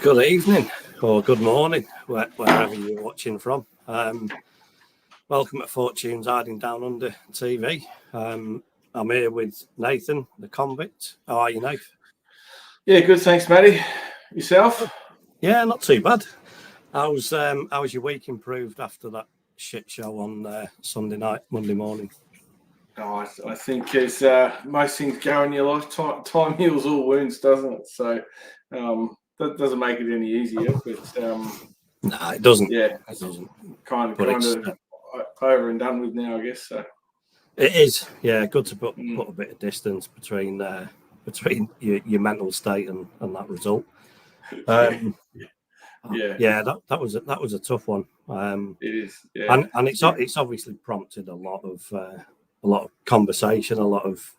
Good evening or good morning, wherever you're watching from. Welcome to Fortunes Hiding Down Under TV. I'm here with Nathan, the convict. How are you, Nath? Yeah, good. Thanks, Matty. Yourself? Yeah, not too bad. How's your week improved after that shit show on Sunday night, Monday morning? Oh, I think as most things go in your life, time heals all wounds, doesn't it? So that doesn't make it any easier, but No, it doesn't. Yeah, it doesn't. Kind of over and done with now, I guess. So it is. Yeah, good to put a bit of distance between your mental state and that result. Yeah, that was a tough one. It is, yeah. And it's obviously prompted a lot of conversation, a lot of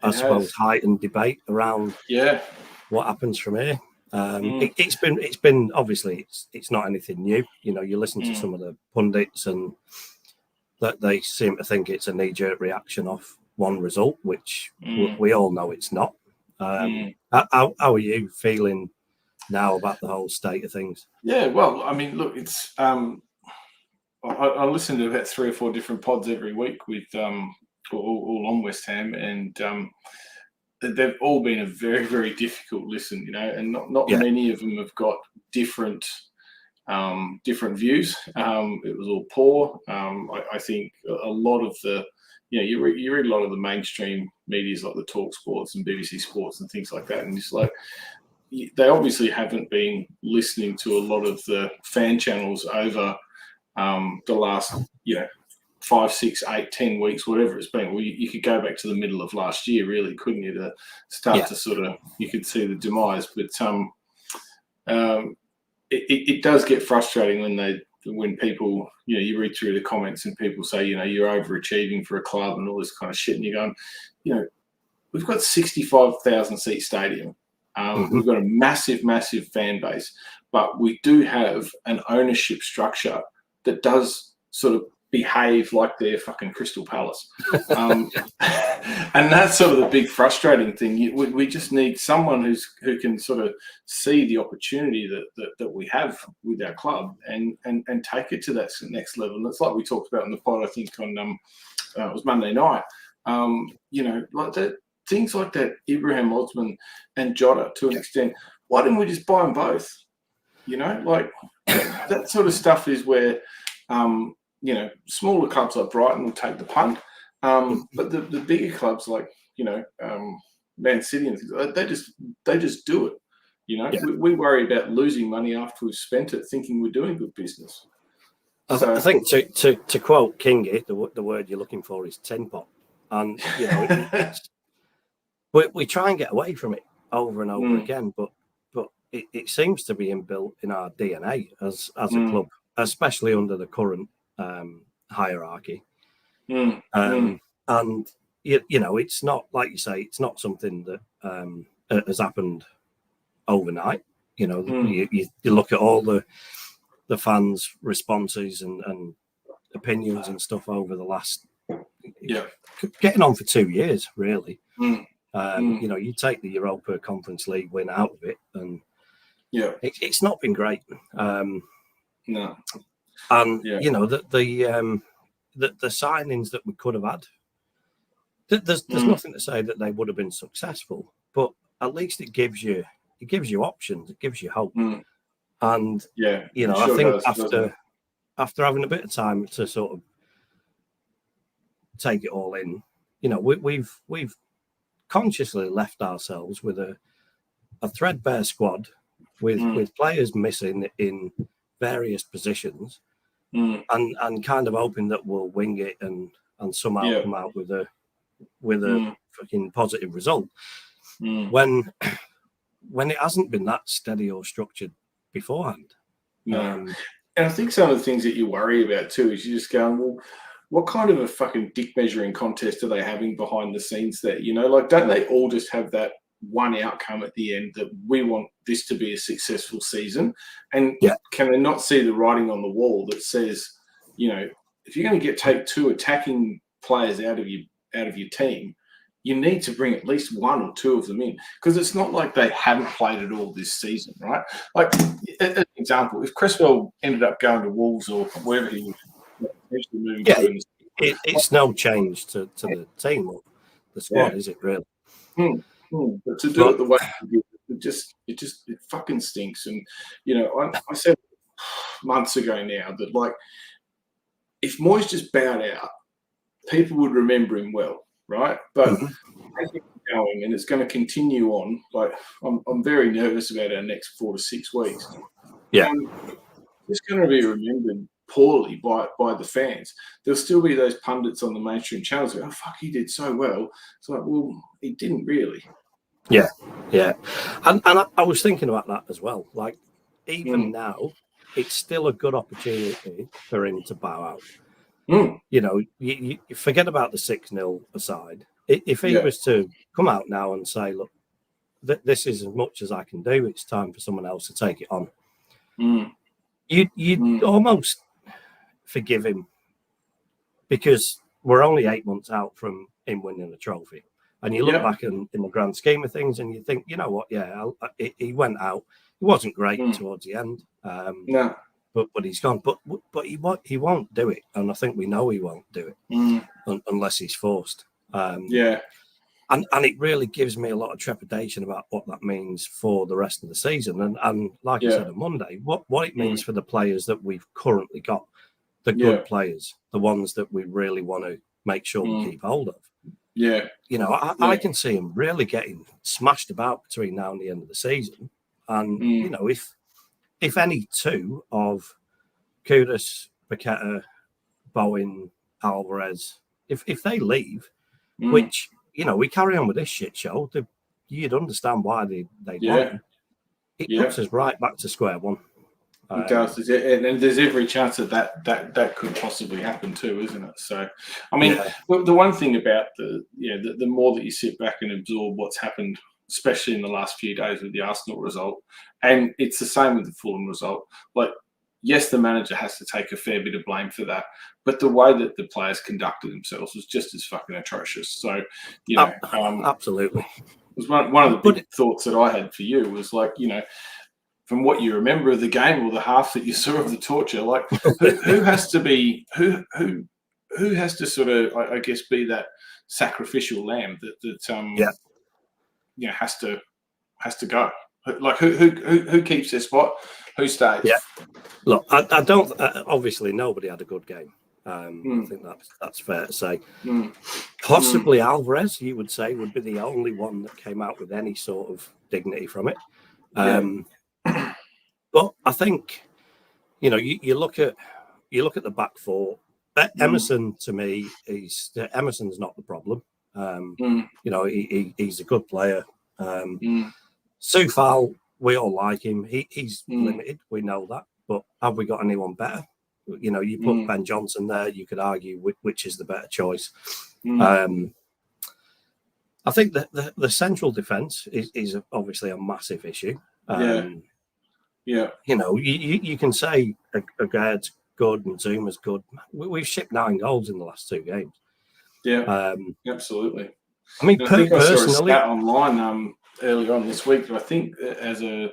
I suppose heightened debate around what happens from here. It's been obviously it's not anything new. You know, you listen to some of the pundits and that they seem to think it's a knee-jerk reaction off one result, which we all know it's not. How are you feeling now about the whole state of things? Yeah, well, I mean, look, it's I listen to about 3 or 4 different pods every week with all on West Ham, and they've all been a very, very difficult listen, you know, and not many of them have got different views. It was all poor. I think a lot of the, you read a lot of the mainstream medias like the Talk Sports and BBC Sports and things like that, and it's like they obviously haven't been listening to a lot of the fan channels over the last 5, 6, 8, 10 weeks, whatever it's been. Well, you could go back to the middle of last year, really, couldn't you, to start to sort of, you could see the demise. But it does get frustrating when people, you read through the comments and people say, you're overachieving for a club and all this kind of shit, and you're going, we've got 65,000 seat stadium. We've got a massive, massive fan base, but we do have an ownership structure that does sort of behave like they're fucking Crystal Palace. And that's sort of the big frustrating thing. We just need someone who can sort of see the opportunity that we have with our club and take it to that next level. And it's like we talked about in the pod, I think on it was Monday night. Like that, things like that, Ibrahim Osman and Jota to an extent. Why didn't we just buy them both? Like that sort of stuff is where smaller clubs like Brighton will take the punt, but the bigger clubs like Man City and things like that, they just do it. We worry about losing money after we've spent it, thinking we're doing good business. I think to quote Kingy, the word you're looking for is tin pot, and we try and get away from it over and over again, but it seems to be inbuilt in our DNA as a club, especially under the current hierarchy. And it's not, like you say, it's not something that has happened overnight. You look at all the fans' responses and opinions and stuff over the last getting on for 2 years, really. You take the Europa Conference League win out of it, and it's not been great. No. And the signings that we could have had, there's nothing to say that they would have been successful, but at least it gives you options, it gives you hope. And I think after having a bit of time to sort of take it all in, we've consciously left ourselves with a threadbare squad with players missing in various positions, and kind of hoping that we'll wing it and somehow come out with a fucking positive result. When it hasn't been that steady or structured beforehand. No. And I think some of the things that you worry about too is you just going, well, what kind of a fucking dick measuring contest are they having behind the scenes there? Like, don't they all just have that one outcome at the end, that we want this to be a successful season? And can they not see the writing on the wall that says, if you're going to take 2 attacking players out of your team, you need to bring at least one or two of them in, because it's not like they haven't played it all this season, right? Like, as an example, if Cresswell ended up going to Wolves or wherever he was eventually moving Yeah, to, it's no change to the team or the squad, is it really? But to do it the way you do, it fucking stinks. And I said months ago now that, like, if Moyes just bowed out, people would remember him well, right? But as it's going, and it's going to continue on, like, I'm very nervous about our next 4 to 6 weeks. Yeah. It's going to be remembered poorly by the fans. There'll still be those pundits on the mainstream channels who go, oh, fuck, he did so well. It's like, well, he didn't really. Yeah. And I was thinking about that as well. Like, even now, it's still a good opportunity for him to bow out. You forget about the 6-0 aside. If he was to come out now and say, look, this is as much as I can do, it's time for someone else to take it on, you'd almost forgive him, because we're only 8 months out from him winning a trophy. And you look back in the grand scheme of things and you think, you know what, he went out. He wasn't great towards the end. But he's gone. But he won't do it. And I think we know he won't do it unless he's forced. And it really gives me a lot of trepidation about what that means for the rest of the season. And like I said on Monday, what it means for the players that we've currently got, the good players, the ones that we really want to make sure we keep hold of. I can see him really getting smashed about between now and the end of the season. And, if any two of Kudus, Paqueta, Bowen, Alvarez, if they leave, which, we carry on with this shit show, you'd understand why they want. It puts us right back to square one. It does, and there's every chance that could possibly happen too, isn't it? So, I mean, the one thing about the more that you sit back and absorb what's happened, especially in the last few days with the Arsenal result, and it's the same with the Fulham result. Like, yes, the manager has to take a fair bit of blame for that, but the way that the players conducted themselves was just as fucking atrocious. So, absolutely. It was one of the big thoughts that I had for you was, like, from what you remember of the game or the half that you saw of the torture, like, who has to be who has to sort of, I guess, be that sacrificial lamb that has to go. Like, who keeps their spot? Who stays? Yeah. Look, I don't. Obviously, nobody had a good game. I think that's fair to say. Possibly Alvarez, you would say, would be the only one that came out with any sort of dignity from it. But I think, you look at the back four. Emerson, to me, Emerson's not the problem. He's a good player. Soufal, we all like him. He's limited. We know that. But have we got anyone better? You put Ben Johnson there. You could argue which is the better choice. I think that the central defence is obviously a massive issue. You can say Agard's good and Zuma's good. We've shipped 9 goals in the last 2 games. Absolutely. I mean, I personally, saw a stat online earlier on this week. I think as a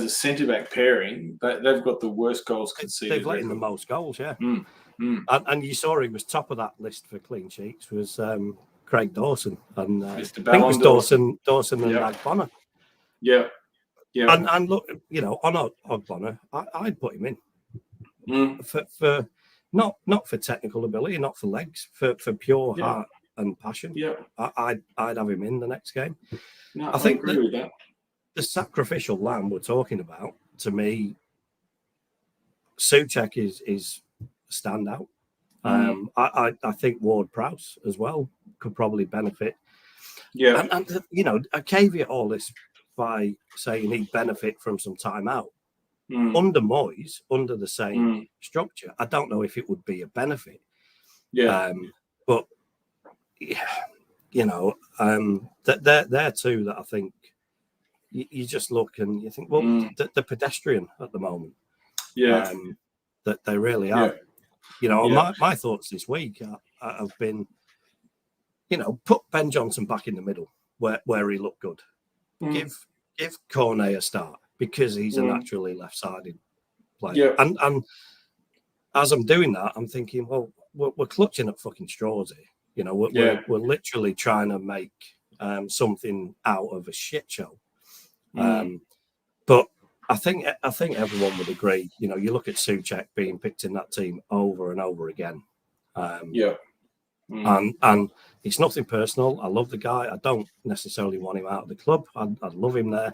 centre-back pairing, they've got the worst goals conceded. They've let in the most goals, And you saw he was top of that list for clean sheets was Craig Dawson, and I think it was Dawson and Ogbonna. And look, on Ogbonna, I'd put him in for not for technical ability, not for legs, for pure heart and passion. I'd have him in the next game. No, I think agree with that. The sacrificial lamb we're talking about, to me, Souček is a standout. I think Ward-Prowse as well could probably benefit. And I caveat all this by saying he'd benefit from some time out. Under Moyes, under the same structure, I don't know if it would be a benefit. But they're two that I think you just look and you think, well, the pedestrian at the moment. That they really are. My thoughts this week have been, put Ben Johnson back in the middle where he looked good. Give Cornet a start because he's a naturally left-sided player. Yeah. And as I'm doing that, I'm thinking, well, we're clutching at fucking straws here. We're literally trying to make something out of a shit show. But I think everyone would agree. You look at Souček being picked in that team over and over again. And it's nothing personal. I love the guy. I don't necessarily want him out of the club. I'd love him there.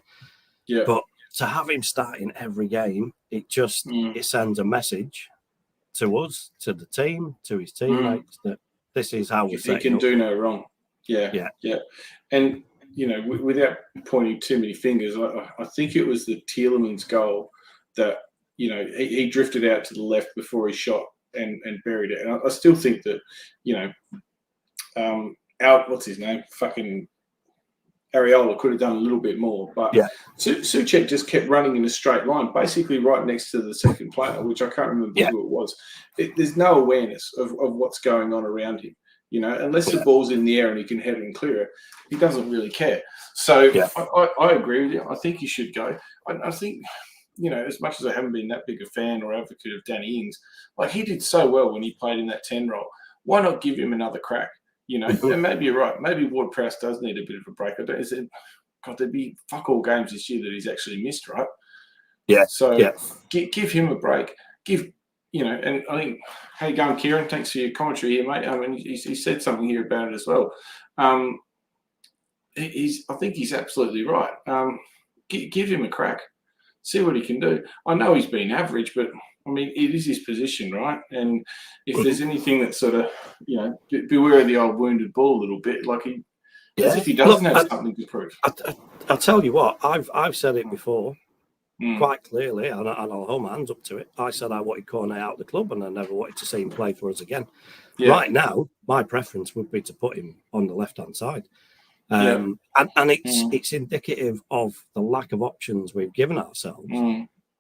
Yeah. But to have him starting every game, it just it sends a message to us, to the team, to his teammates that this is how we he can do no wrong. Yeah. And without pointing too many fingers, I think it was the Tielemans goal that he drifted out to the left before he shot and buried it. And I still think that what's his name? Fucking Areola could have done a little bit more, but Souček just kept running in a straight line, basically right next to the second player, which I can't remember who it was. There's no awareness of what's going on around him. Unless the ball's in the air and he can head and clear it, he doesn't really care. So I agree with you. I think he should go. I think, as much as I haven't been that big a fan or advocate of Danny Ings, like he did so well when he played in that 10 role. Why not give him another crack? And maybe you're right. Maybe Ward-Prowse does need a bit of a break. There'd be fuck all games this year that he's actually missed, right? Yeah. So give him a break. And I think, how you going, Kieran? Thanks for your commentary here, mate. I mean, he said something here about it as well. I think he's absolutely right. Give him a crack. See what he can do. I know he's been average, but I mean, it is his position, right? And if there's anything that sort of, beware of the old wounded bull a little bit, like as if he doesn't have something to prove. I'll tell you what, I've said it before quite clearly, and I'll hold my hands up to it. I said I wanted Cornet out of the club, and I never wanted to see him play for us again. Yeah. Right now, my preference would be to put him on the left-hand side. And it's indicative of the lack of options we've given ourselves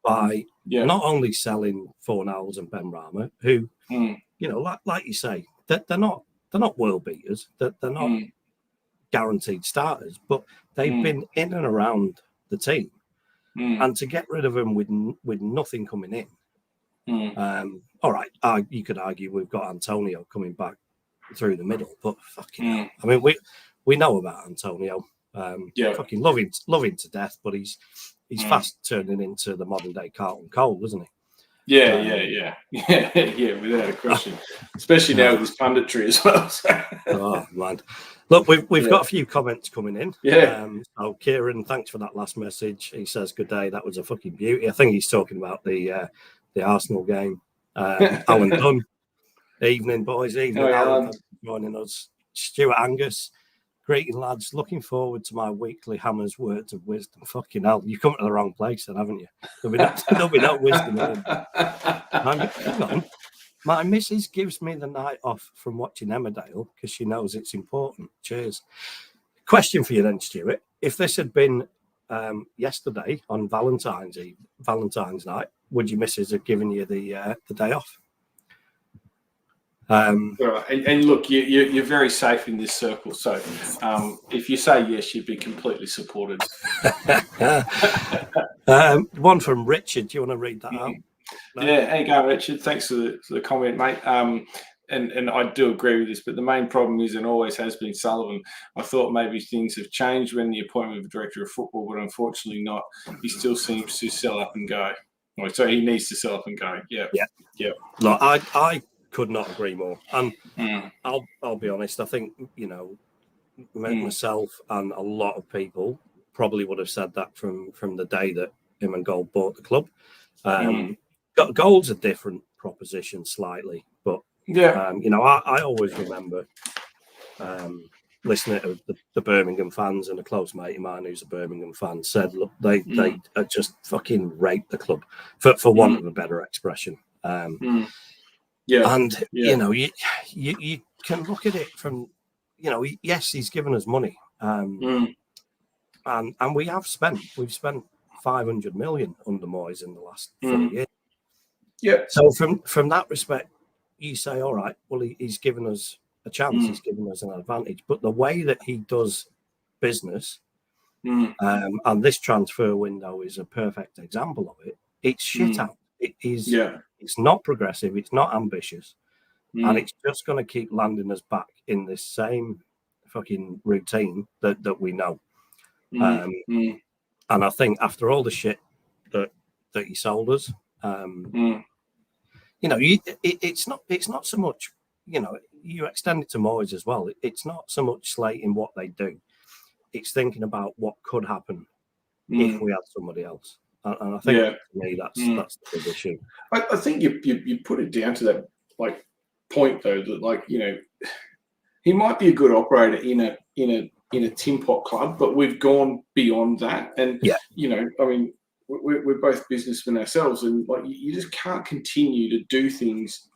by not only selling Fornals and Benrahma, who, like you say, they're not world beaters, they're not guaranteed starters, but they've been in and around the team, and to get rid of them with nothing coming in. All right, you could argue we've got Antonio coming back through the middle, but fucking hell. I mean, we know about Antonio. Fucking love him to death, but he's fast turning into the modern day Carlton Cole, isn't he? Yeah, without a question. Especially now with his punditry as well. Oh man, look, we've got a few comments coming in. So Kieran, thanks for that last message. He says, "Good day. That was a fucking beauty." I think he's talking about the Arsenal game. Alan Dunn, evening boys, evening. Alan, thanks for joining us. Stuart Angus. Greeting, lads. Looking forward to my weekly Hammers words of wisdom. Fucking hell, you come to the wrong place then, haven't you? There'll be no wisdom in it. Hang on. My missus gives me the night off from watching Emmerdale because she knows it's important. Cheers. Question for you then, Stuart. If this had been yesterday on Valentine's night, would your missus have given you the day off? And look, you're very safe in this circle. So if you say yes, you'd be completely supported. One from Richard. Do you want to read that out? No? Yeah, how you going, Richard? Thanks for the comment, mate. And I do agree with this, but the main problem is and always has been Sullivan. I thought maybe things have changed when the appointment of the director of football, but unfortunately not. He still seems to sell up and go. So he needs to sell up and go. Yeah. Look, I could not agree more. And I'll be honest, I think, myself and a lot of people probably would have said that from the day that him and Gold bought the club. Gold's a different proposition slightly, but I always remember listening to the Birmingham fans, and a close mate of mine who's a Birmingham fan said, look, they just fucking rape the club for want of a better expression. You can look at it from, yes, he's given us money, and we've spent 500 million under Moyes in the last 4 years. Yeah. So from that respect, you say, all right, well, he's given us a chance. He's given us an advantage. But the way that he does business, and this transfer window is a perfect example of it. It's shit out. It is. Yeah. It's not progressive. It's not ambitious, and it's just going to keep landing us back in this same fucking routine that we know. And I think after all the shit that he sold us, you know, it's not so much, you know, you extend it to Moyes as well. It's not so much slating what they do. It's thinking about what could happen if we had somebody else. And I think to me that's the big issue. I think you put it down to that like point though, that like, you know, he might be a good operator in a tin pot club, but we've gone beyond that. And you know, I mean, we're both businessmen ourselves, and like you just can't continue to do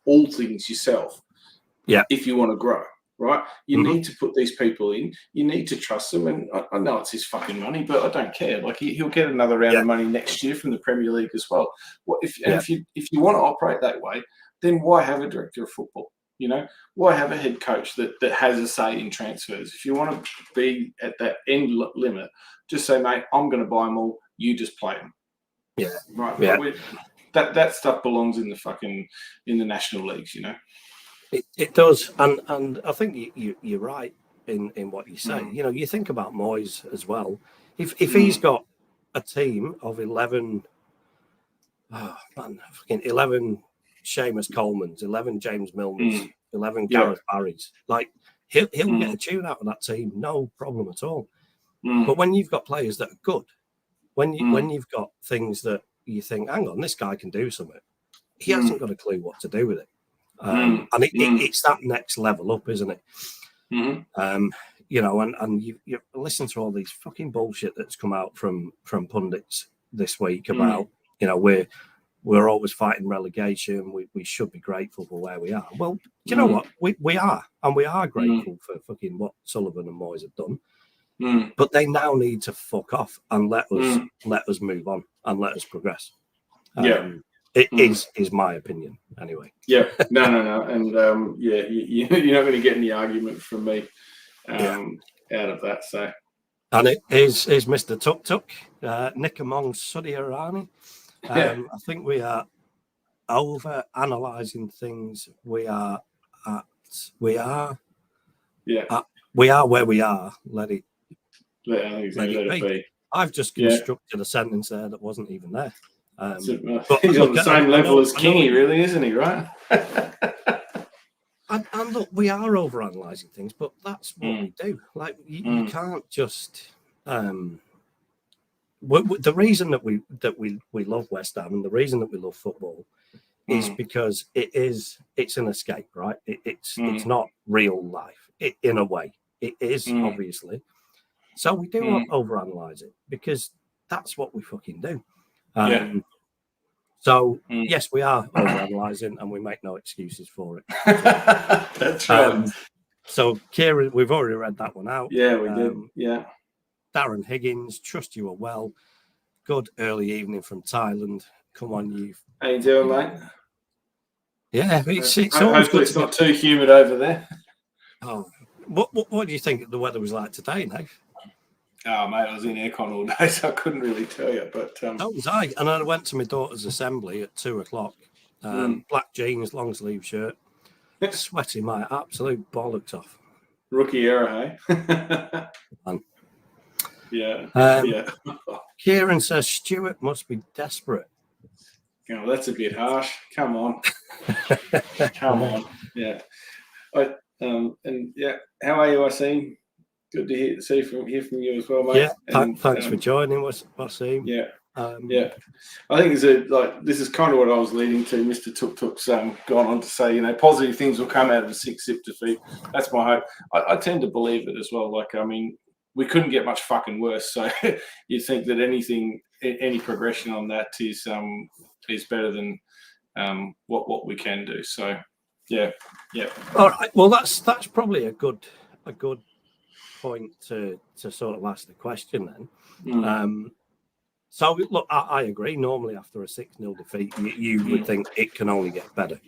all things yourself. Yeah. If you want to grow, right? You need to put these people in. You need to trust them. And I know it's his fucking money, but I don't care. Like he'll get another round of money next year from the Premier League as well. If you want to operate that way, then why have a director of football? You know, why have a head coach that has a say in transfers? If you want to be at that end limit, just say, mate, I'm going to buy them all. You just play them. Yeah. Right. Yeah. That stuff belongs in the national leagues, you know. It does, and I think you're right in what you say. You know, you think about Moyes as well. If he's got a team of 11, 11 Seamus Colemans, 11 James Milners, 11 Gareth Barrys, like he'll get a tune out of that team, no problem at all. But when you've got players that are good, when you've got things that you think, hang on, this guy can do something, he hasn't got a clue what to do with it. And it's that next level up, isn't it? You know, and you listen to all these fucking bullshit that's come out from pundits this week about, you know, we're always fighting relegation. We should be grateful for where we are. Well, do you know what? We are, and we are grateful for fucking what Sullivan and Moyes have done. But they now need to fuck off and let us move on and let us progress. It is my opinion, anyway. Yeah, no, and you're not going to get any argument from me out of that. So, and it is Mr. Tuk Tuk, Nick among Sudi Arani. I think we are over analysing things. We are where we are. Let it be. I've just constructed a sentence there that wasn't even there. But he's on the same level as Kingy, really, isn't he? Right? and look, we are overanalyzing things, but that's what we do. Like you can't just. The reason that we love West Ham and the reason that we love football is because it's an escape, right? It's not real life in a way. It is obviously. So we do not overanalyze it because that's what we fucking do. So yes, we are overanalyzing, and we make no excuses for it. That's right. So Kieran, we've already read that one out. Yeah, we did. Yeah. Darren Higgins, trust you are well. Good early evening from Thailand. Come on, you. How you doing, mate? Yeah, it's hopefully it's not too humid over there. Oh, what do you think the weather was like today, Nave? Oh, mate, I was in aircon all day, so I couldn't really tell you. But that was I. And I went to my daughter's assembly at 2:00. Black jeans, long sleeve shirt, sweating my absolute bollocks off. Rookie error, hey? Yeah. Kieran says Stuart must be desperate. Oh, that's a bit harsh. Come on. Come on. Yeah. And yeah, how are you, Wasim? Good to hear from you as well, mate. Yeah, thanks for joining, Wasim. Yeah. I think this is kind of what I was leading to. Mr. Tuk Tuk's gone on to say, you know, positive things will come out of a 6-0 defeat. That's my hope. I tend to believe it as well. Like, I mean, we couldn't get much fucking worse. So you think that any progression on that is better than what we can do. So yeah. All right. Well, that's probably a good point to sort of ask the question then. So look, I agree. Normally, after a 6-0 defeat, you would think it can only get better.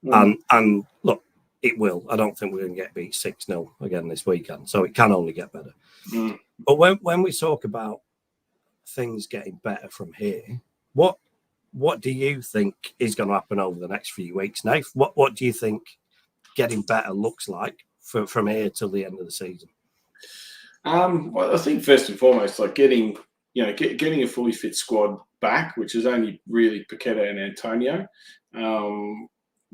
And look, it will. I don't think we're going to get beat 6-0 again this weekend. So it can only get better. Mm. But when we talk about things getting better from here, what do you think is going to happen over the next few weeks, Nath? What do you think getting better looks like from here till the end of the season? Well, I think first and foremost, like getting a fully fit squad back, which is only really Paqueta and Antonio,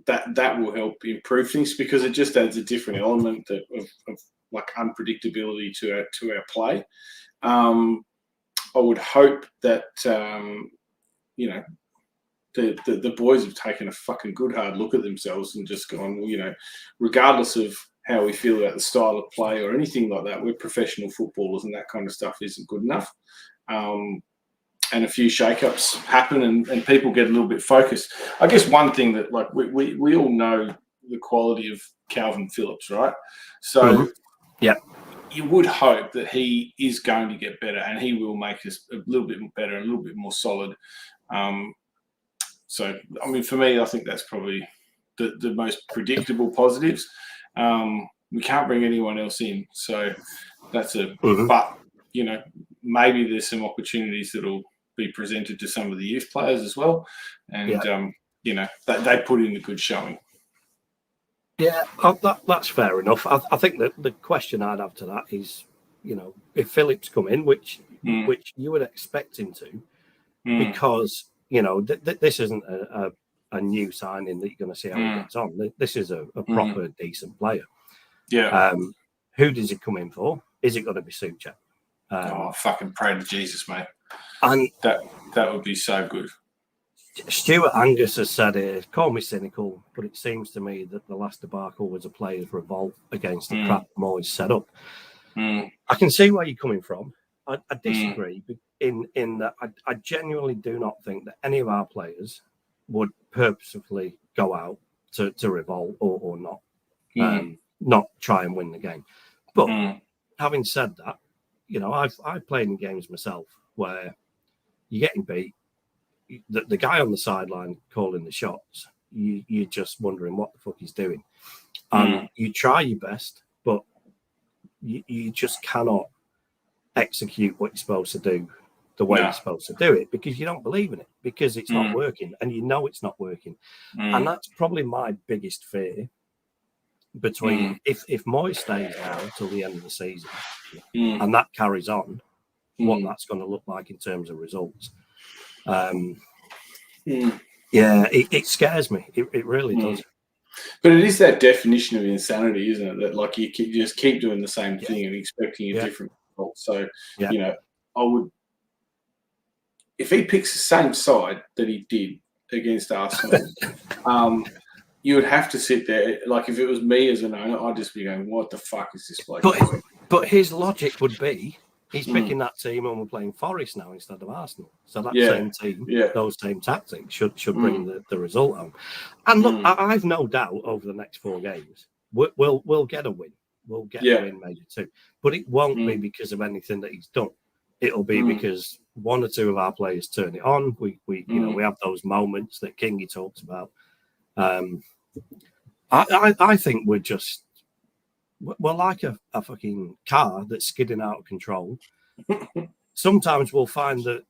that will help improve things because it just adds a different element of like unpredictability to our play. I would hope that the boys have taken a fucking good hard look at themselves and just gone, well, regardless of how we feel about the style of play or anything like that, we're professional footballers and that kind of stuff isn't good enough. And a few shake-ups happen and people get a little bit focused. I guess one thing that like we all know the quality of Calvin Phillips, right? So yeah, you would hope that he is going to get better and he will make us a little bit better, a little bit more solid. So, I mean, for me, I think that's probably the most predictable positives. We can't bring anyone else in. So that's but, maybe there's some opportunities that'll be presented to some of the youth players as well. And, they put in a good showing. Yeah, that's fair enough. I think that the question I'd have to that is, if Phillips come in, which you would expect him to, because, this isn't a new signing that you're going to see how he gets on. This is a proper, decent player. Yeah. Who does he come in for? Is it going to be Souček? Fucking pray to Jesus, mate. And that would be so good. Stuart Angus has said it, call me cynical, but it seems to me that the last debacle was a player's revolt against the crap Moyes set up. I can see where you're coming from. I disagree in that I genuinely do not think that any of our players would purposefully go out to revolt or not try and win the game. But having said that, I've played in games myself where you're getting beat. The guy on the sideline calling the shots, you're just wondering what the fuck he's doing. You try your best, but you just cannot execute what you're supposed to do the way you're supposed to do it because you don't believe in it, because it's not working and it's not working. And that's probably my biggest fear between if Moyes stays now till the end of the season and that carries on, what that's going to look like in terms of results. Yeah, it scares me. It really does. But it is that definition of insanity, isn't it? That like you just keep doing the same thing and expecting a different result. So I would, if he picks the same side that he did against Arsenal, you would have to sit there. Like if it was me as an owner, I'd just be going, "What the fuck is this bloke doing?" But his logic would be, he's picking that team and we're playing Forest now instead of Arsenal. So that same team, those same tactics should bring the result home. And look, I've no doubt over the next 4 games, we'll get a win. We'll get a win, maybe 2. But it won't be because of anything that he's done. It'll be because 1 or 2 of our players turn it on. We have those moments that Kingy talks about. I think we're like a fucking car that's skidding out of control. Sometimes we'll find the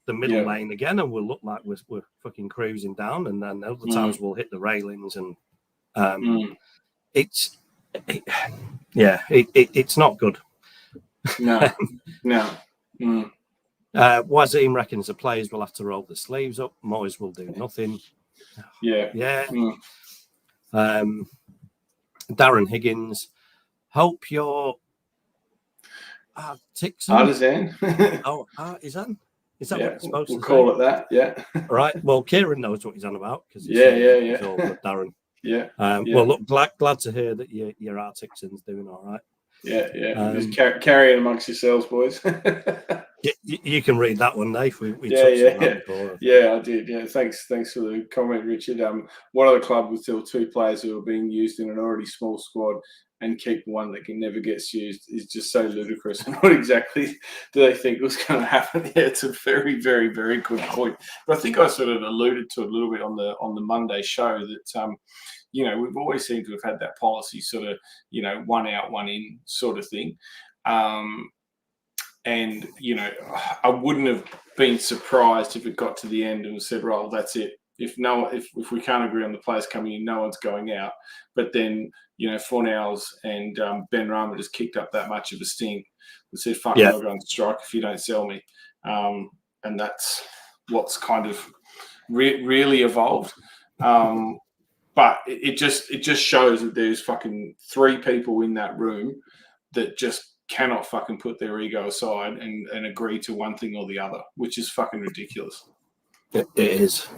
middle lane again and we'll look like we're fucking cruising down, and then other times we'll hit the railings and it's not good. No. Wazim reckons the players will have to roll the sleeves up. Moyes will do nothing. Darren Higgins, hope your artisan. Artisan. Artisan. Is that what it's supposed to We'll call it that, yeah. All right. Well, Kieran knows what he's on about because it's all good, Darren. Well, look, glad to hear that your Artisan's doing all right. Just carry it amongst yourselves, boys. You can read that one, Dave. We touched on that before. Yeah, I did. Yeah, thanks for the comment, Richard. One of the club with still 2 players who are being used in an already small squad and keep one that never gets used is just so ludicrous. And what exactly do they think was going to happen? Yeah, it's a very, very, very good point. But I think I sort of alluded to it a little bit on the Monday show that you know, we've always seemed to have had that policy sort of, you know, one out, one in sort of thing. And, you know, I wouldn't have been surprised if it got to the end and said, right, well, that's it. If we can't agree on the players coming in, no one's going out. But then, you know, Fornals and Ben Rama just kicked up that much of a stink and said, fuck, I'm not going to strike if you don't sell me. And that's what's kind of really evolved. But it just shows that there's fucking 3 people in that room that just cannot fucking put their ego aside and agree to one thing or the other, which is fucking ridiculous. It is.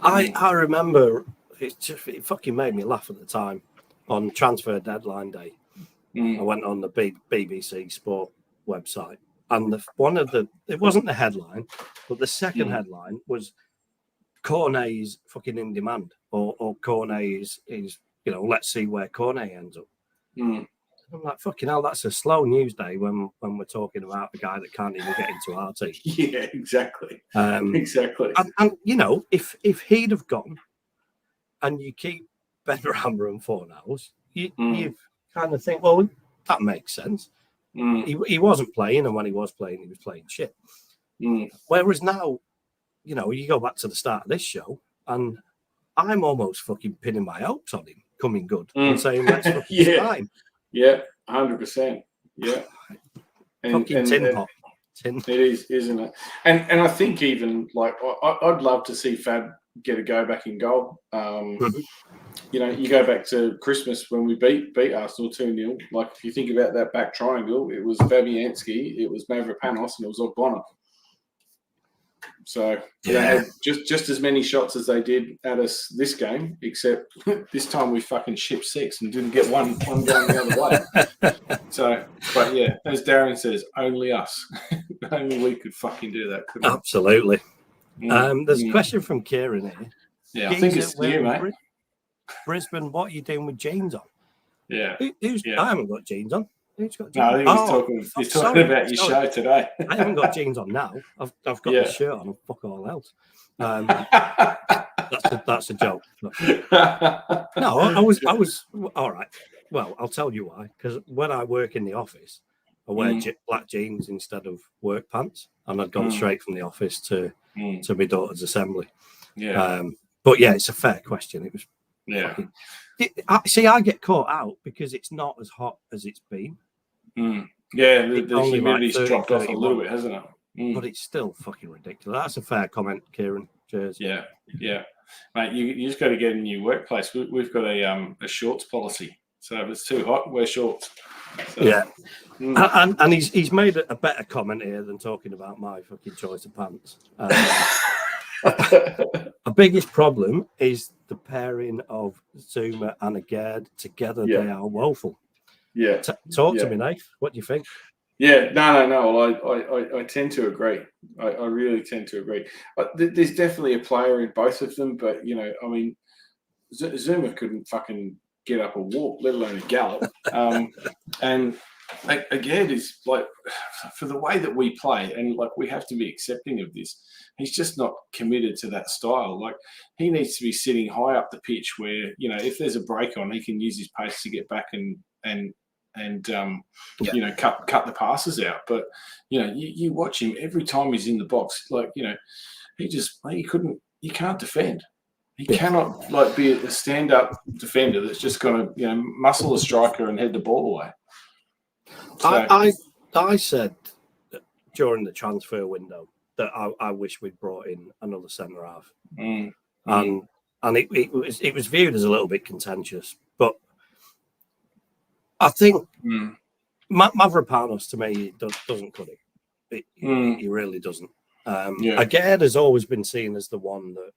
I remember it fucking made me laugh at the time on transfer deadline day. I went on the BBC Sport website, and it wasn't the headline, but the second headline was Cornet's fucking in demand, or Cornet is you know, let's see where Cornet ends up. I'm like, fucking hell, that's a slow news day when we're talking about a guy that can't even get into our team. Yeah, exactly. Exactly. And you know, if he'd have gone and you keep Ben Rama and Fornals, you kind of think, well, that makes sense. He wasn't playing, and when he was playing shit. Whereas now, you know, you go back to the start of this show, and I'm almost fucking pinning my hopes on him coming good and saying, let's fucking time. Yeah, 100%. Yeah. Fucking tin pot. It is, isn't it? And I think even, like, I'd love to see Fab get a go back in goal. You know, you go back to Christmas when we beat Arsenal 2-0. Like, if you think about that back triangle, it was Fabianski, it was Mavropanos, and it was Ogbonna. So they had just as many shots as they did at us this game, except this time we fucking shipped 6 and didn't get one going the other way. So, but yeah, as Darren says, only us. Only we could fucking do that, couldn't we? Absolutely. There's a question from Kieran here. Yeah, I think it's you, mate. Brisbane, what are you doing with jeans on? Yeah. I haven't got jeans on. Who's got jeans? No, I think he's talking about your show today. I haven't got jeans on now. I've got the shirt on and fuck all else. That's a joke. No, I was all right. Well, I'll tell you why. Because when I work in the office, I wear black jeans instead of work pants, and I'd gone straight from the office to my daughter's assembly. Yeah. But yeah, it's a fair question. It was. Yeah. I get caught out because it's not as hot as it's been. Yeah, the humidity's dropped off a little bit, hasn't it? But it's still fucking ridiculous. That's a fair comment, Kieran. Cheers. Yeah. Mate, you just got to get a new workplace. We've got a shorts policy. So if it's too hot, wear shorts. So, yeah. And he's made a better comment here than talking about my fucking choice of pants. Our biggest problem is the pairing of Zouma and Agard together. Yeah. They are woeful. Yeah. Talk to me, Nath. What do you think? Yeah, no. Well, I tend to agree. I really tend to agree. There's definitely a player in both of them, but, you know, I mean, Zouma couldn't fucking get up a walk, let alone a gallop. And again, is like, for the way that we play, and like we have to be accepting of this, he's just not committed to that style. Like, he needs to be sitting high up the pitch where, you know, if there's a break on, he can use his pace to get back and you know, cut the passes out. But, you know, you watch him every time he's in the box, like, you know, he can't defend. He cannot, like, be a stand-up defender that's just going to, you know, muscle a striker and head the ball away. So, I said during the transfer window that I wish we'd brought in another centre half, and it was viewed as a little bit contentious, but I think Mavropanos, to me, doesn't cut it. He really doesn't. Agard has always been seen as the one that,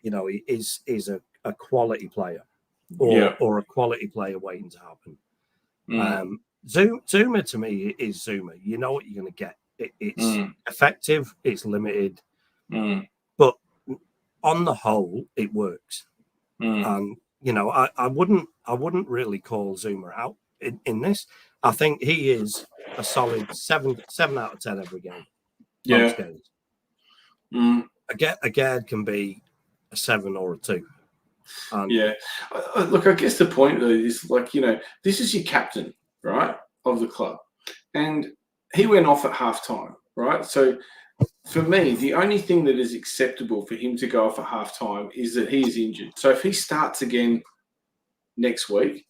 you know, he is a quality player, or a quality player waiting to happen. Zouma, to me, is Zouma. You know what you're going to get. It's effective. It's limited, but on the whole, it works. And you know, I wouldn't really call Zouma out in this. I think he is a solid 7 out of 10 every game. Yeah. Agard can be a 7 or a 2. And Yeah. Look, I guess the point though is like, this is your captain, right, of the club. And he went off at half time, right? So for me, the only thing that is acceptable for him to go off at half time is that he is injured. So if he starts again next week,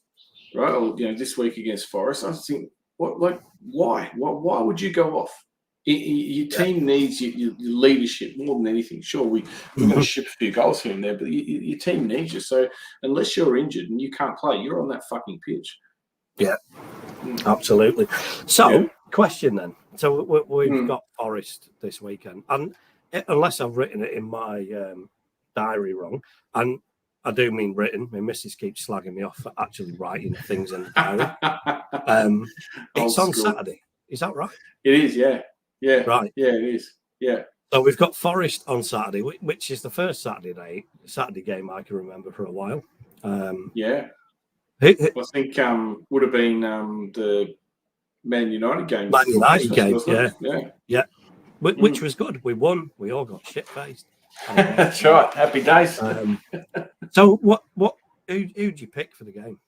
right, or this week against Forest, I just think, why? Why would you go off? Your team needs your leadership more than anything. Sure, we're going to ship a few goals here and there, but your team needs you. So unless you're injured and you can't play, you're on that fucking pitch. Yeah, absolutely. So, question then. So we've got Forest this weekend, and unless I've written it in my diary wrong, and I do mean written, my missus keeps slagging me off for actually writing things in the diary. It's on Saturday. Is that right? It is, yeah. Yeah. Right. Yeah, it is. Yeah. So we've got Forest on Saturday, which is the first Saturday game I can remember for a while. Yeah. I think would have been the Man United game. Man United game, yeah. Which was good. We won. We all got shit-faced. That's right. Happy days. So who'd you pick for the game?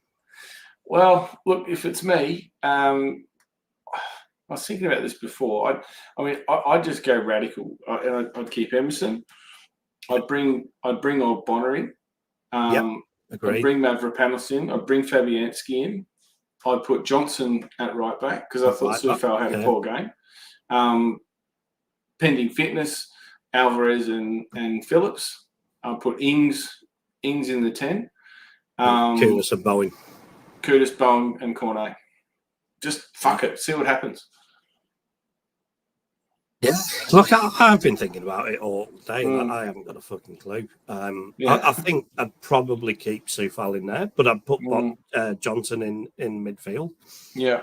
Well, look, if it's me, I was thinking about this before. I'd just go radical. I'd keep Emerson. I'd bring old Bonner in. Agreed. I'd bring Mavropanos in. I'd bring Fabianski in. I'd put Johnson at right back because I thought Sufal had a poor game. Pending fitness, Alvarez and Phillips. I'll put Ings in the 10. Kudus and Bowen. Kudus, Bowen, and Cornet. Just fuck it. See what happens. Yeah. Look, I've been thinking about it all day. I haven't got a fucking clue. I think I'd probably keep Sufal in there, but I'd put Johnson in midfield. Yeah.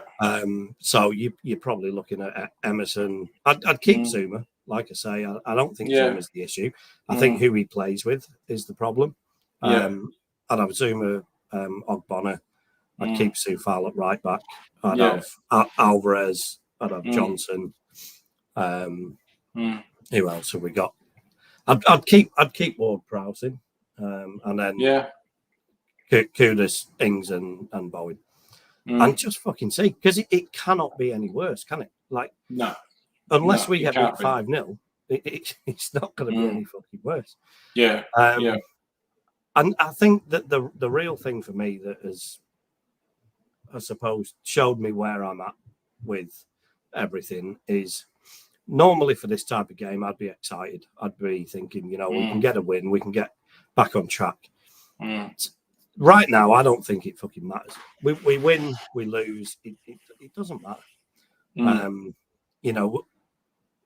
So you're probably looking at Emerson. I'd keep Zuma. Like I say, I don't think Zuma's the issue. I think who he plays with is the problem. I'd have Zuma, Ogbonna. I'd keep Sufal at right back. I'd have Alvarez. I'd have Johnson. Who else have we got? I'd keep Ward-Prowse in, and then Kudus, Ings, and Bowen, and just fucking see, because it cannot be any worse, can it? Like no, unless we get beat 5-0, it's not going to be any fucking worse. Yeah, and I think that the real thing for me that has, I suppose, showed me where I'm at with everything is. Normally for this type of game, I'd be excited. I'd be thinking, we can get a win. We can get back on track. Right now, I don't think it fucking matters. We win, we lose. It doesn't matter.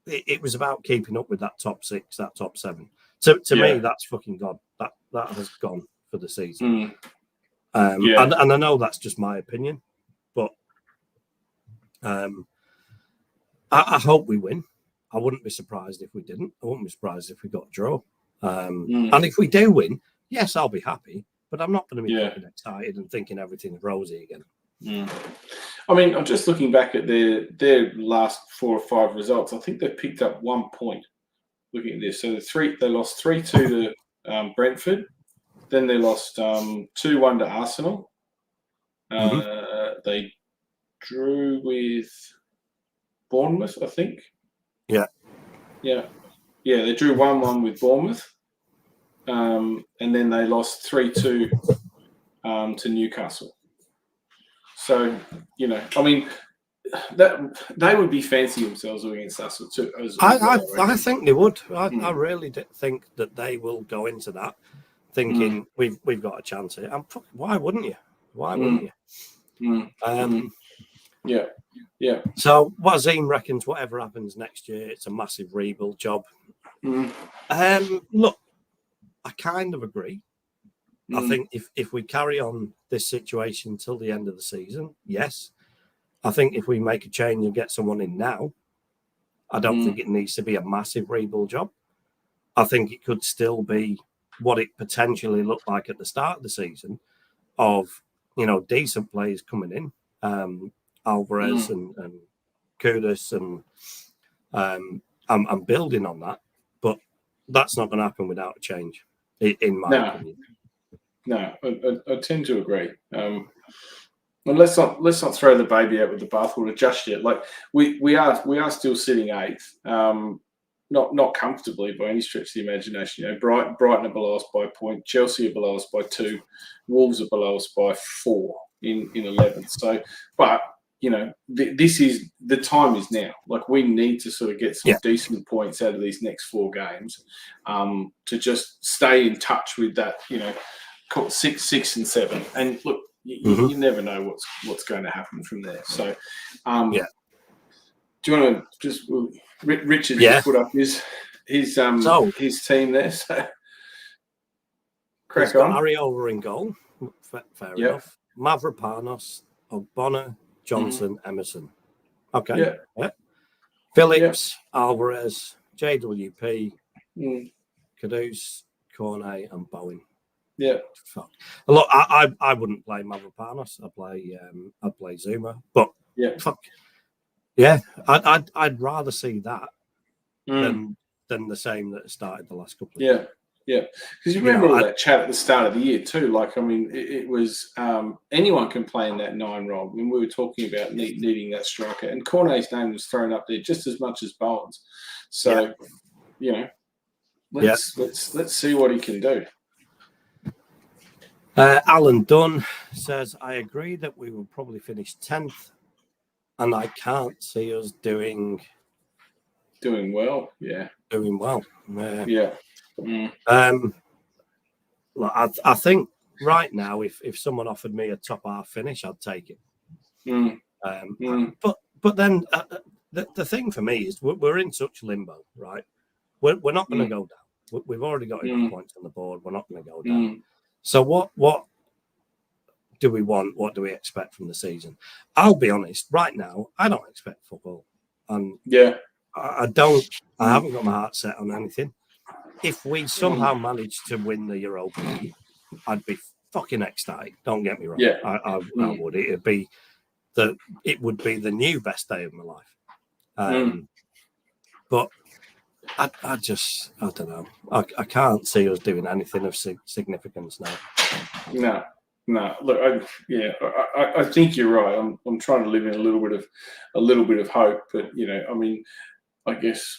It was about keeping up with that top 6, that top 7. So to me, that's fucking gone. That has gone for the season. And I know that's just my opinion, but I hope we win. I wouldn't be surprised if we didn't. I wouldn't be surprised if we got a draw. And if we do win, yes, I'll be happy. But I'm not going to be fucking excited and thinking everything's rosy again. I mean, I'm just looking back at their last 4 or 5 results. I think they've picked up 1 point. Looking at this, so they lost 3-2 to Brentford. Then they lost 2-1 to Arsenal. They drew with Bournemouth, I think. Yeah. They drew 1-1 with Bournemouth, and then they lost 3-2 to Newcastle. So I mean, that they would be fancy themselves against us too. I think they would. I really think that they will go into that thinking we've got a chance here. And why wouldn't you? Why wouldn't you? Yeah. So Wazim reckons whatever happens next year, it's a massive rebuild job. Look, I kind of agree. I think if we carry on this situation till the end of the season, yes. I think if we make a change and get someone in now, I don't think it needs to be a massive rebuild job. I think it could still be what it potentially looked like at the start of the season of, decent players coming in. Alvarez and Kudus, and I'm building on that, but that's not going to happen without a change, in my opinion. No, I tend to agree. And let's not throw the baby out with the bathwater just yet. Like we are still sitting eighth, not comfortably by any stretch of the imagination. You know, Brighton are below us by a point, Chelsea are below us by 2, Wolves are below us by 4 in 11th. So, but you know, this is the time is now. Like we need to sort of get some decent points out of these next 4 games to just stay in touch with that. You know, 6 and 7. And look, you never know what's going to happen from there. So, do you want to just Richard just put up his team there? So crack on. Ariola in goal. Fair enough. Mavropanos, Ogbonna, Johnson, Emerson. Okay. Yeah. Phillips, Alvarez, JWP, Kudus, Cornet, and Bowen. Yeah. Fuck. Look, I wouldn't play Mavropanos. I'd play Zuma. But fuck. Yeah, I'd rather see that than the same that started the last couple of years. Yeah, because you remember all that chat at the start of the year too. Like, I mean, it was anyone can play in that 9 role. When we were talking about needing that striker, and Cornet's name was thrown up there just as much as Bowen's. So, you know, let's see what he can do. Alan Dunn says, I agree that we will probably finish 10th, and I can't see us doing well. Yeah, doing well. Look, I think right now, if someone offered me a top half finish, I'd take it. But then the thing for me is we're in such limbo, right? We're not going to go down. We've already got enough points on the board. We're not going to go down. So what do we want? What do we expect from the season? I'll be honest. Right now, I don't expect football, and I don't. I haven't got my heart set on anything. If we somehow manage to win the Europa League, I'd be fucking ecstatic. Don't get me wrong. Yeah. I would. It would be the new best day of my life. But I don't know. I can't see us doing anything of significance now. No. Look, I think you're right. I'm trying to live in a little bit of hope, but you know, I mean, I guess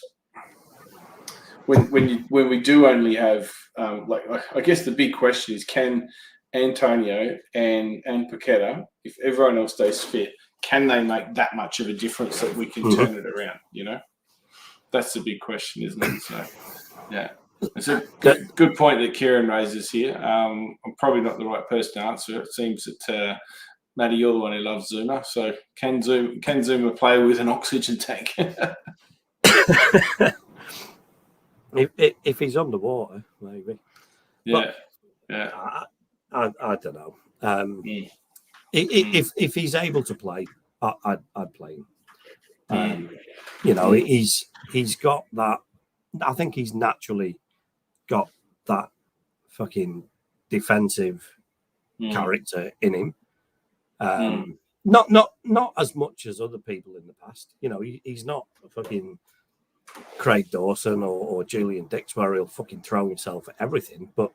when we do only have I guess the big question is, can Antonio and Paqueta, if everyone else stays fit, can they make that much of a difference that we can turn it around? You know, that's the big question, isn't it? So, yeah, it's a good point that Kieran raises here. I'm probably not the right person to answer. It seems that Matty, you're the one who loves Zuma. So, can Zuma play with an oxygen tank? If he's underwater, maybe. Yeah. I don't know. If he's able to play, I'd play him. You know, he's got that. I think he's naturally got that fucking defensive character in him. Not as much as other people in the past. You know, he's not fucking Craig Dawson or Julian Dix, where he'll fucking throw himself at everything, but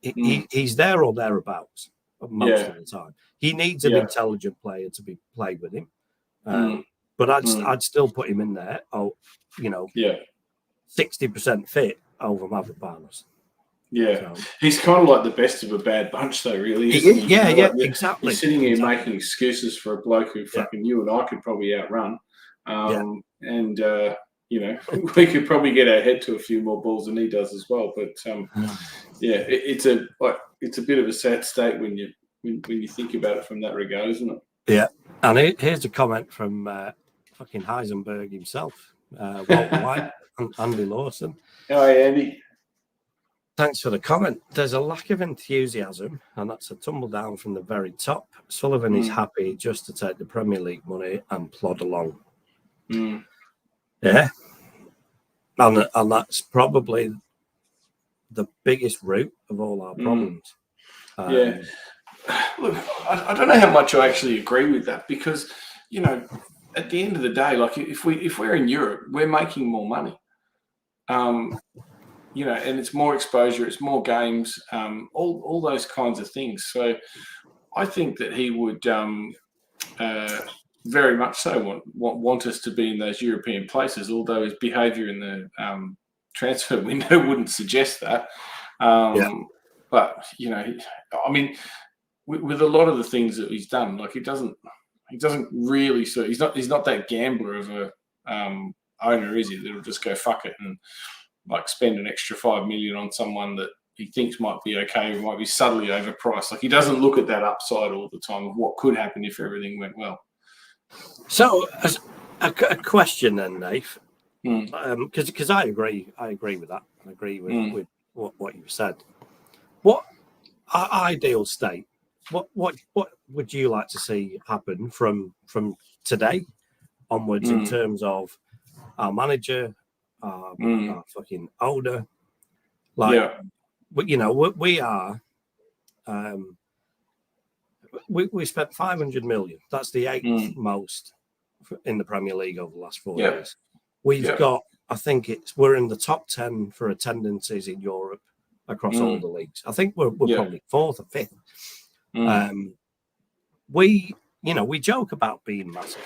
he's there or thereabouts most of the time. He needs an intelligent player to be played with him, but I'd still put him in there. 60% fit over Mavropanos. Yeah, so he's kind of like the best of a bad bunch, though. Really, isn't he? Exactly. He's sitting here making excuses for a bloke who fucking you and I could probably outrun, and. You know, we could probably get our head to a few more balls than he does as well. But it's a bit of a sad state when you think about it from that regard, isn't it? Yeah. And here's a comment from fucking Heisenberg himself, Walter White and Andy Lawson. Hi, Andy. Thanks for the comment. There's a lack of enthusiasm, and that's a tumble down from the very top. Sullivan is happy just to take the Premier League money and plod along. Yeah, and that's probably the biggest root of all our problems. Look, I don't know how much I actually agree with that, because you know, at the end of the day, like if we're in Europe, we're making more money. you know, and it's more exposure, it's more games, all those kinds of things. So I think that he would very much so want us to be in those European places, although his behaviour in the transfer window wouldn't suggest that. But you know, I mean, with a lot of the things that he's done, like he doesn't really. So he's not that gambler of a owner, is he? That'll just go fuck it and like spend an extra $5 million on someone that he thinks might be okay, or might be subtly overpriced. Like he doesn't look at that upside all the time of what could happen if everything went well. So, a question then, Nath, because I agree with that. I agree with what you said. What ideal state? What would you like to see happen from today onwards in terms of our manager, our fucking owner? Like, you know, we are. We spent 500 million. That's the eighth most in the Premier League over the last 4 years. We've got, I think we're in the top 10 for attendances in Europe across all the leagues. I think we're probably fourth or fifth. We joke about being massive.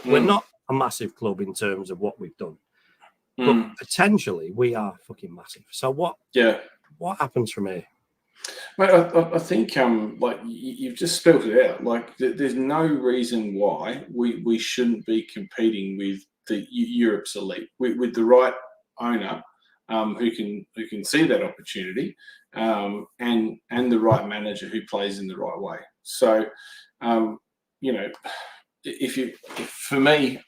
We're not a massive club in terms of what we've done, but potentially we are fucking massive. So what happens from here? Well, I think like you've just spelled it out. Like there's no reason why we shouldn't be competing with the Europe's elite with the right owner who can see that opportunity and the right manager who plays in the right way. So you know, if for me,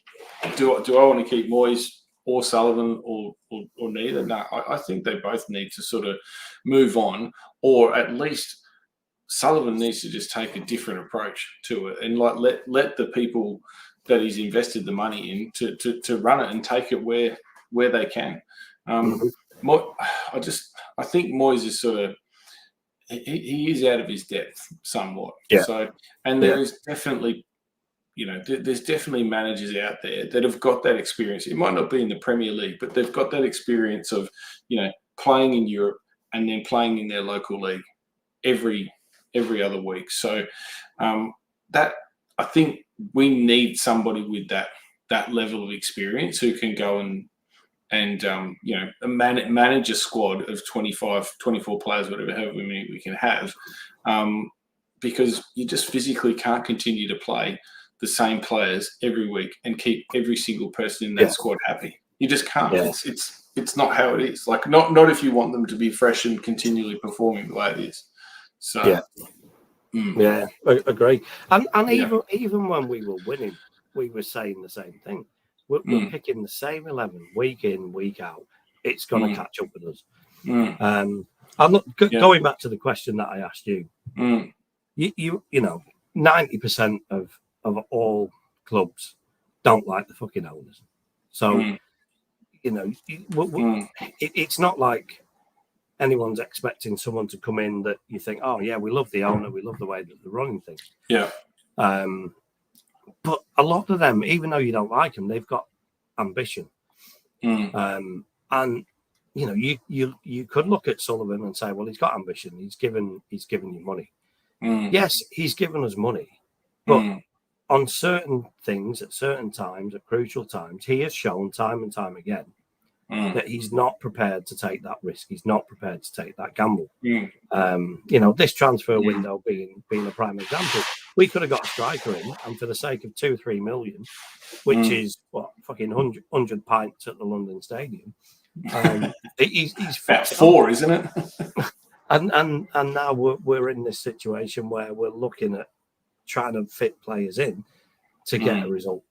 do I want to keep Moyes or Sullivan or neither? No, I think they both need to sort of move on, or at least Sullivan needs to just take a different approach to it and like let the people that he's invested the money in to run it and take it where they can. I think Moyes is sort of he is out of his depth somewhat. So, and there is definitely, you know, there's definitely managers out there that have got that experience. It might not be in the Premier League, but they've got that experience of, you know, playing in Europe and then playing in their local league every other week. So that I think we need somebody with that level of experience who can go and you know, manage a squad of 25, 24 players, however many we can have, because you just physically can't continue to play the same players every week and keep every single person in that squad happy. You just can't. It's not how it is. Like not if you want them to be fresh and continually performing the way it is. So I agree. And even when we were winning, we were saying the same thing. We're picking the same 11 week in, week out. It's going to catch up with us. I'm not going back to the question that I asked you. You know, 90% of all clubs don't like the fucking owners. So, you know, it's not like anyone's expecting someone to come in that you think, oh yeah, we love the owner, we love the way that they're running things. But a lot of them, even though you don't like them, they've got ambition. And you know, you could look at Sullivan and say, well, he's got ambition. He's given you money. Yes, he's given us money, but on certain things at certain times, at crucial times, he has shown time and time again that he's not prepared to take that risk. He's not prepared to take that gamble. You know, this transfer window being a prime example. We could have got a striker in, and for the sake of 2-3 million, which is what fucking 100 pints at the London Stadium, he's about 4, isn't it? and now we're in this situation where we're looking at trying to fit players in to get a result.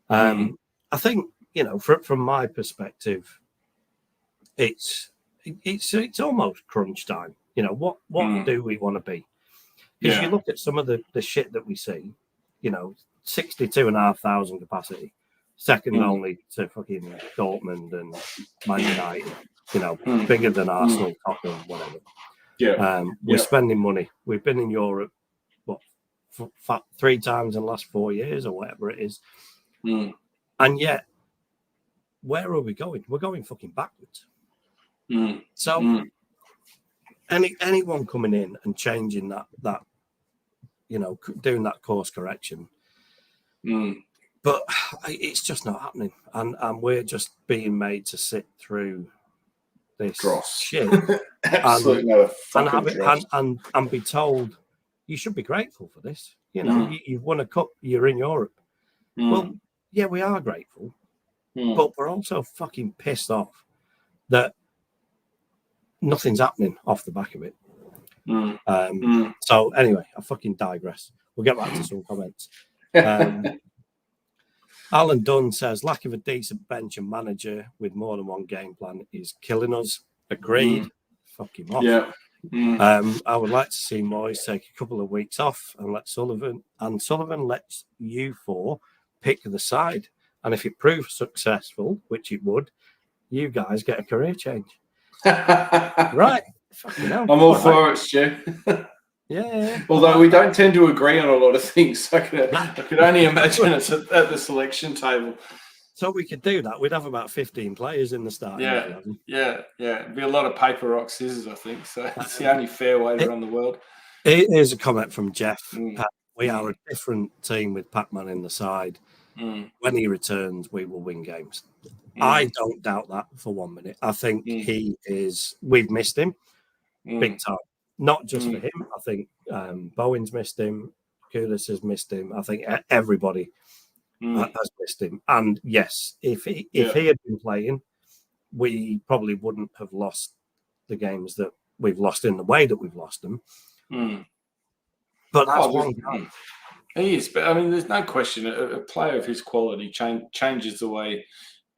I think, you know, from my perspective, it's almost crunch time. You know, what do we want to be? Because you look at some of the shit that we see, you know, 62,500 capacity, second only to fucking Dortmund and Man United, you know, bigger than Arsenal, Tottenham, whatever. We're spending money. We've been in Europe, 3 times in the last 4 years or whatever it is. And yet, where are we going? We're going fucking backwards. So anyone coming in and changing that doing that course correction, but it's just not happening, and we're just being made to sit through this dross shit, absolutely, and be told you should be grateful for this. You've won a cup, you're in Europe. Well, yeah, we are grateful, but we're also fucking pissed off that nothing's happening off the back of it. So anyway, I fucking digress. We'll get back to some comments. Alan Dunn says lack of a decent bench and manager with more than one game plan is killing us. Agreed. Fuck him off. Yeah. I would like to see Moyes take a couple of weeks off and let Sullivan lets you four pick the side. And if it proves successful, which it would, you guys get a career change. Right. Fucking hell. I'm all for it, Stu. Yeah. Although we don't tend to agree on a lot of things. I could only imagine it's at the selection table. So we could do that. We'd have about 15 players in the starting. Yeah. It'd be a lot of paper, rock, scissors, I think. So it's the only fair way to run the world. Here's a comment from Jeff. We are a different team with Pac-Man in the side. When he returns, we will win games. I don't doubt that for 1 minute. I think he is. We've missed him big time. Not just for him. I think Bowen's missed him. Kudus has missed him. I think everybody has missed him. And yes, if he had been playing, we probably wouldn't have lost the games that we've lost in the way that we've lost them. But that's one guy. He is, but I mean, there's no question a player of his quality changes the way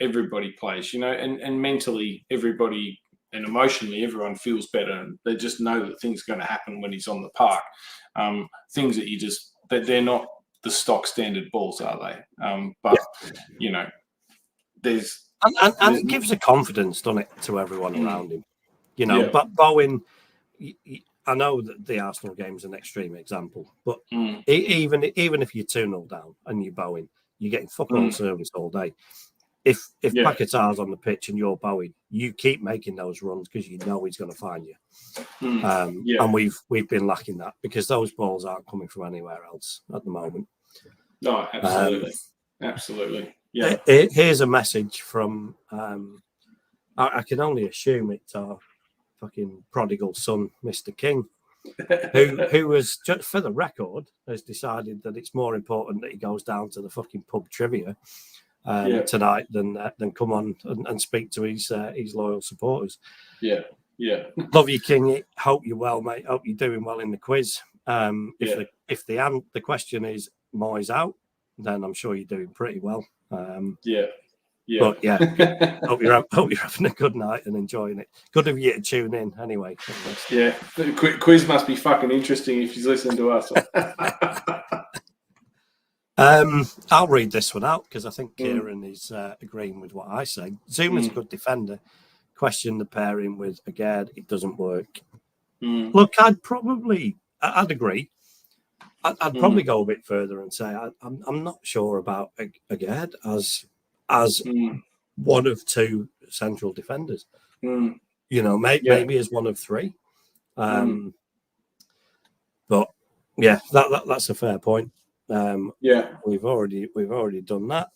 everybody plays, and mentally everybody and emotionally everyone feels better. And they just know that things are going to happen when he's on the park. Things that they're not the stock standard balls, are they? But there's and it gives a confidence, doesn't it, to everyone around him? But Bowen. I know that the Arsenal game is an extreme example, but even if you're 2-0 down and you're Bowen, you're getting fuck all service all day. If Paquetá's on the pitch and you're Bowen, you keep making those runs because you know he's going to find you. And we've been lacking that because those balls aren't coming from anywhere else at the moment. No, absolutely. Absolutely. Yeah. Here's a message from, I can only assume it's our fucking prodigal son, Mr. King, who has, just for the record, has decided that it's more important that he goes down to the fucking pub trivia tonight than come on and speak to his loyal supporters. Yeah. Love you, King. Hope you're well, mate. Hope you're doing well in the quiz. If the question is Moyes out, then I'm sure you're doing pretty well. But hope you're having a good night and enjoying it. Good of you to tune in anyway. Yeah, the quiz must be fucking interesting if he's listening to us. I'll read this one out because I think Kieran is agreeing with what I say. Zuma's a good defender. Question the pairing with Agard, it doesn't work. Look, I'd agree. I'd probably go a bit further and say I'm not sure about Agard as one of two central defenders. Maybe as one of three. But yeah, that's a fair point. We've already done that.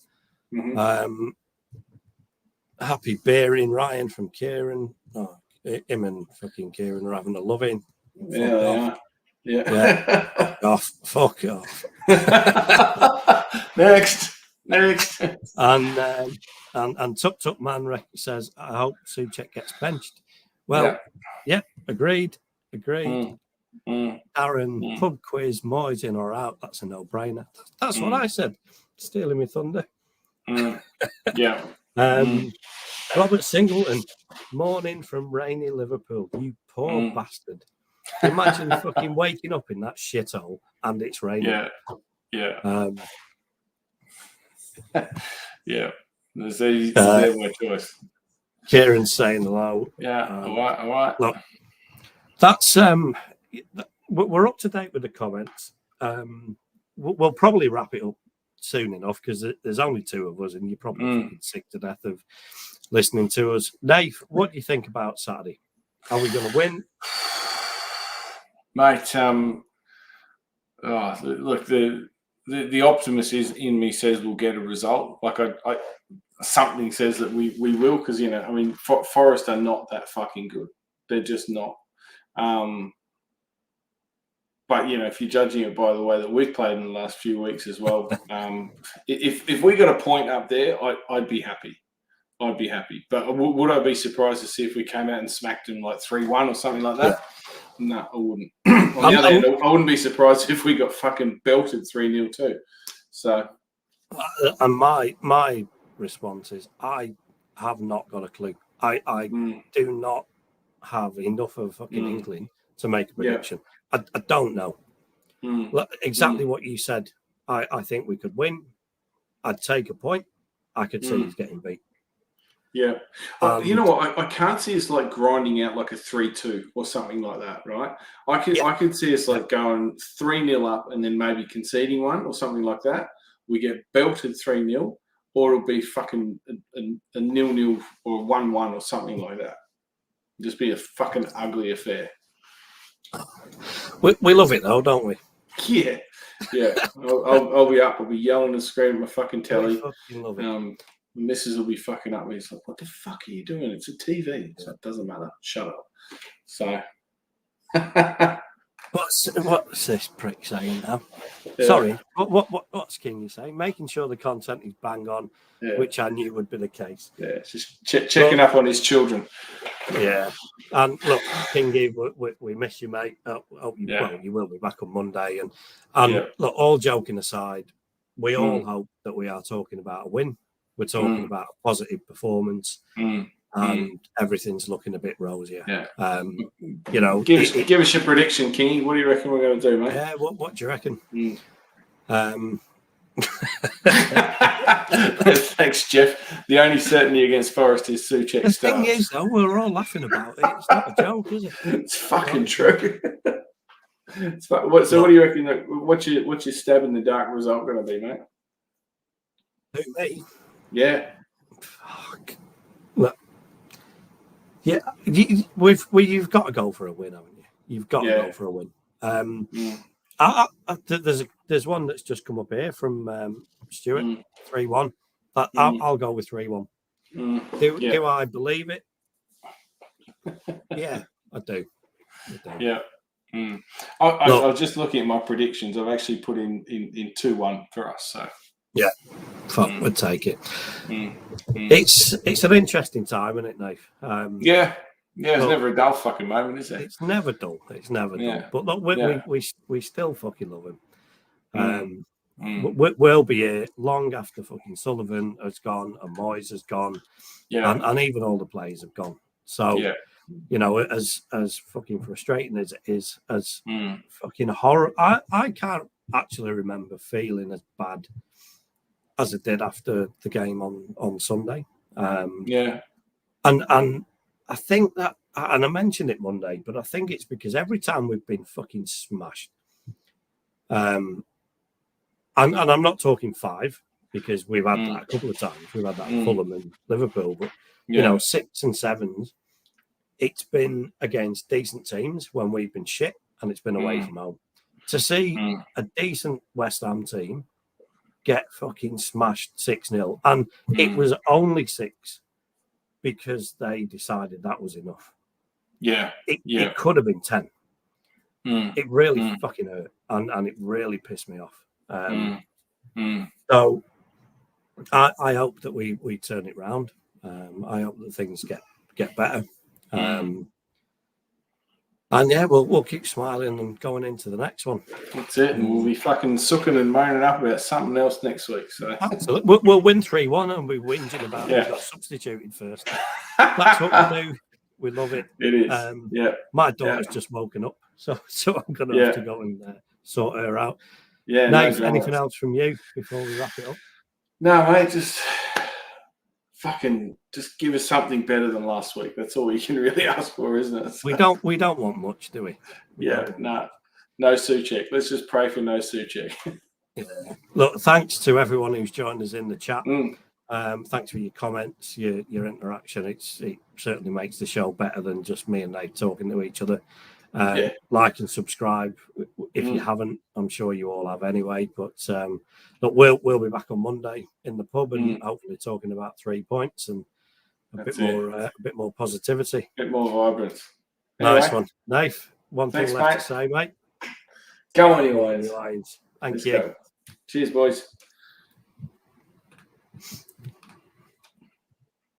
Happy bearing Ryan from Kieran. Oh, him and fucking Kieran are having a loving. Fuck off. Next. And Tuck Man says, I hope Souček gets benched. Well, agreed. Aaron, pub quiz, Moyes in or out, that's a no-brainer. That's what I said. Stealing my thunder. Robert Singleton, morning from rainy Liverpool. You poor bastard. Imagine fucking waking up in that shithole and it's raining. There's my choice. Kieran's saying hello. All right. Look, that's we're up to date with the comments. We'll probably wrap it up soon enough because there's only two of us, and you're probably sick to death of listening to us. Dave, what do you think about Saturday? Are we going to win? Mate, look, the optimist is in me says we'll get a result. Like I something says that we will, because I mean, Forest are not that fucking good. They're just not. But if you're judging it by the way that we've played in the last few weeks as well, if we got a point up there, I'd be happy. I'd be happy. But would I be surprised to see if we came out and smacked them like 3-1 or something like that? Yeah. No, I wouldn't. On the other hand, I wouldn't be surprised if we got fucking belted 3-0 too. So, and my response is I have not got a clue. I do not have enough of a fucking inkling to make a prediction. Yeah. I don't know. Exactly what you said. I think we could win. I'd take a point. I could see us getting beat. Yeah. You know what? I can't see us like grinding out like a 3-2 or something like that, right? I could see us like going 3-0 up and then maybe conceding one or something like that. We get belted 3-0, or it'll be fucking a 0-0 or 1-1 or something like that. Just be a fucking ugly affair. We love it though, don't we? Yeah. Yeah. I'll be up. I'll be yelling and screaming at my fucking telly. We fucking love it. Missus will be fucking up me. It's like, what the fuck are you doing? It's a TV. So it doesn't matter. Shut up. So. What's this prick saying now? Yeah. Sorry. What's King you saying? Making sure the content is bang on, which I knew would be the case. Yeah, it's just checking up on his children. Yeah. And look, Kingy, we miss you, mate. Well, you will be back on Monday. And look, all joking aside, we all hope that we are talking about a win. We're talking about a positive performance, and everything's looking a bit rosier. Yeah. Give us your prediction, Kingy. What do you reckon we're going to do, mate? Yeah. What do you reckon? Thanks, Jeff. The only certainty against Forest is Souček starts. The thing is, though, we're all laughing about it. It's not a joke, is it? It's fucking true. So what do you reckon? What's your stab in the dark result going to be, mate? Who, me? Yeah. Fuck. Look. Yeah, you've got to go for a win, haven't you? You've got to go for a win. There's one that's just come up here from Stuart, 3-1. I'll go with 3-1. Do I believe it? Yeah, I do. Yeah. I was just looking at my predictions. I've actually put in 2-1 for us. So yeah, we'll take it. It's an interesting time, isn't it, Nate? Yeah, it's never a dull fucking moment, is it? It's never dull. It's never dull. But look, we still fucking love him. We'll be here long after fucking Sullivan has gone and Moyes has gone, and even all the players have gone. So as fucking frustrating as it is, as fucking horror, I can't actually remember feeling as bad as it did after the game on Sunday. And I think that, and I mentioned it Monday, but I think it's because every time we've been fucking smashed, and I'm not talking 5, because we've had that a couple of times. We've had that at Fulham and Liverpool, but 6 and 7s, it's been against decent teams when we've been shit, and it's been away from home. To see a decent West Ham team get fucking smashed 6-0, and it was only 6 because they decided that was enough. It could have been 10. It really fucking hurt, and it really pissed me off. So I hope that we turn it round. I hope that things get better. And we'll keep smiling and going into the next one. That's it. And we'll be fucking sucking and moaning up about something else next week. So absolutely. We'll win 3-1 and we're whinging about it. We got substituted first. That's what we do. We love it. It is. My daughter's just woken up, so I'm going to have to go and sort her out. Yeah. Nice. Anything else from you before we wrap it up? No, mate. Just fucking just give us something better than last week. That's all we can really ask for, isn't it? So, we don't want much, do we? No Souček. Let's just pray for no Souček. Look, thanks to everyone who's joined us in the chat. Thanks for your comments, your interaction. It certainly makes the show better than just me and Nate talking to each other. Like and subscribe if you haven't. I'm sure you all have anyway. But look, we'll be back on Monday in the pub and hopefully talking about 3 points and a bit more positivity, a bit more vibrance. Anyway, nice one, Nath. Thanks, thing left to say, mate. Go on, your lines. Thank you. Go. Cheers, boys.